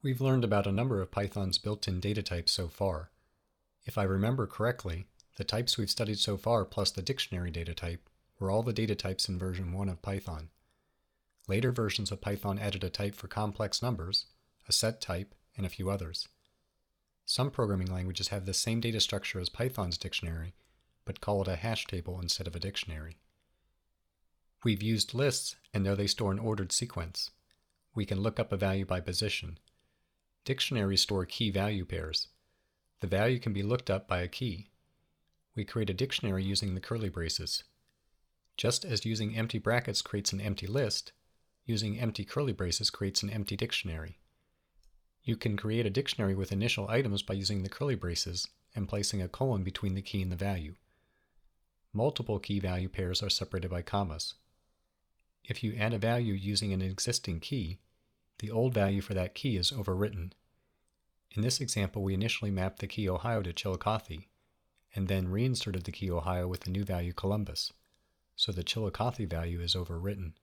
We've learned about a number of Python's built-in data types so far. If I remember correctly, the types we've studied so far plus the dictionary data type were all the data types in version 1 of Python. Later versions of Python added a type for complex numbers, a set type, and a few others. Some programming languages have the same data structure as Python's dictionary, but call it a hash table instead of a dictionary. We've used lists and know they store an ordered sequence. We can look up a value by position. Dictionaries store key-value pairs. The value can be looked up by a key. We create a dictionary using the curly braces. Just as using empty brackets creates an empty list, using empty curly braces creates an empty dictionary. You can create a dictionary with initial items by using the curly braces and placing a colon between the key and the value. Multiple key-value pairs are separated by commas. If you add a value using an existing key, the old value for that key is overwritten. In this example, we initially mapped the key Ohio to Chillicothe, and then reinserted the key Ohio with the new value Columbus, so the Chillicothe value is overwritten.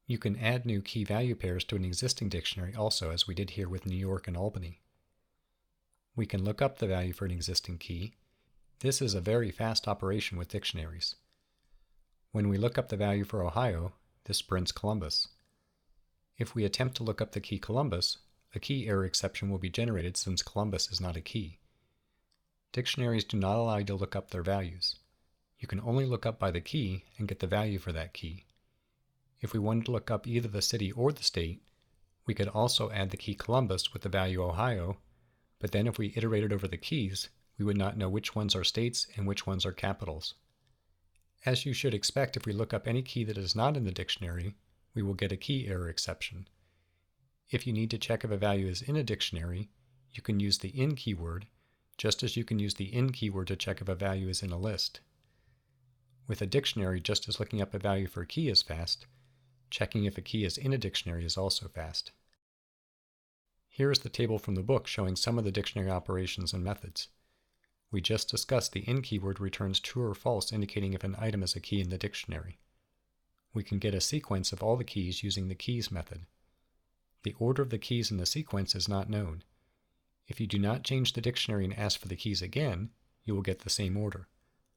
You can add new key-value pairs to an existing dictionary also, as we did here with New York and Albany. We can look up the value for an existing key. This is a very fast operation with dictionaries. When we look up the value for Ohio, this prints Columbus. If we attempt to look up the key Columbus, a key error exception will be generated since Columbus is not a key. Dictionaries do not allow you to look up their values. You can only look up by the key and get the value for that key. If we wanted to look up either the city or the state, we could also add the key Columbus with the value Ohio, but then if we iterated over the keys, we would not know which ones are states and which ones are capitals. As you should expect, if we look up any key that is not in the dictionary, we will get a key error exception. If you need to check if a value is in a dictionary, you can use the in keyword, just as you can use the in keyword to check if a value is in a list. With a dictionary, just as looking up a value for a key is fast, checking if a key is in a dictionary is also fast. Here is the table from the book showing some of the dictionary operations and methods. We just discussed the in keyword returns true or false, indicating if an item is a key in the dictionary. We can get a sequence of all the keys using the keys method. The order of the keys in the sequence is not known. If you do not change the dictionary and ask for the keys again, you will get the same order.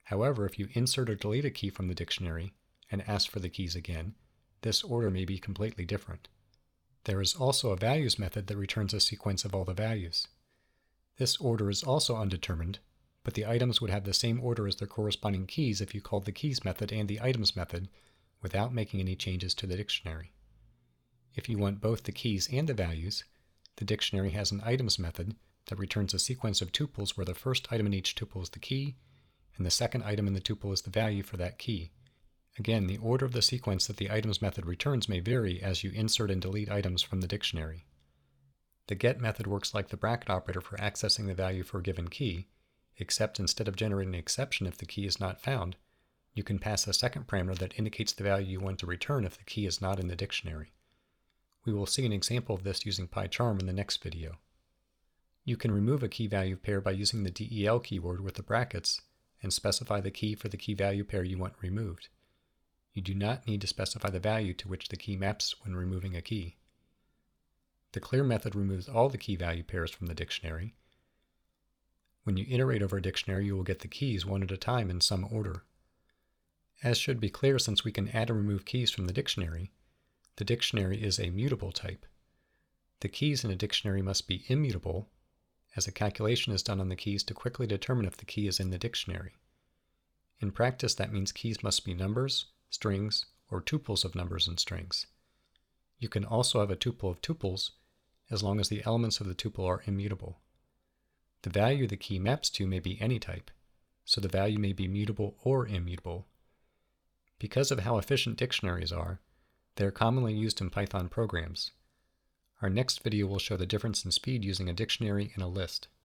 However, if you insert or delete a key from the dictionary and ask for the keys again, this order may be completely different. There is also a values method that returns a sequence of all the values. This order is also undetermined, but the items would have the same order as their corresponding keys if you called the keys method and the items method without making any changes to the dictionary. If you want both the keys and the values, the dictionary has an items method that returns a sequence of tuples where the first item in each tuple is the key, and the second item in the tuple is the value for that key. Again, the order of the sequence that the items method returns may vary as you insert and delete items from the dictionary. The get method works like the bracket operator for accessing the value for a given key, except instead of generating an exception if the key is not found, you can pass a second parameter that indicates the value you want to return if the key is not in the dictionary. We will see an example of this using PyCharm in the next video. You can remove a key-value pair by using the del keyword with the brackets and specify the key for the key-value pair you want removed. You do not need to specify the value to which the key maps when removing a key. The clear method removes all the key-value pairs from the dictionary. When you iterate over a dictionary, you will get the keys one at a time in some order. As should be clear, since we can add and remove keys from the dictionary is a mutable type. The keys in a dictionary must be immutable, as a calculation is done on the keys to quickly determine if the key is in the dictionary. In practice, that means keys must be numbers, strings, or tuples of numbers and strings. You can also have a tuple of tuples, as long as the elements of the tuple are immutable. The value the key maps to may be any type, so the value may be mutable or immutable. Because of how efficient dictionaries are, they are commonly used in Python programs. Our next video will show the difference in speed using a dictionary and a list.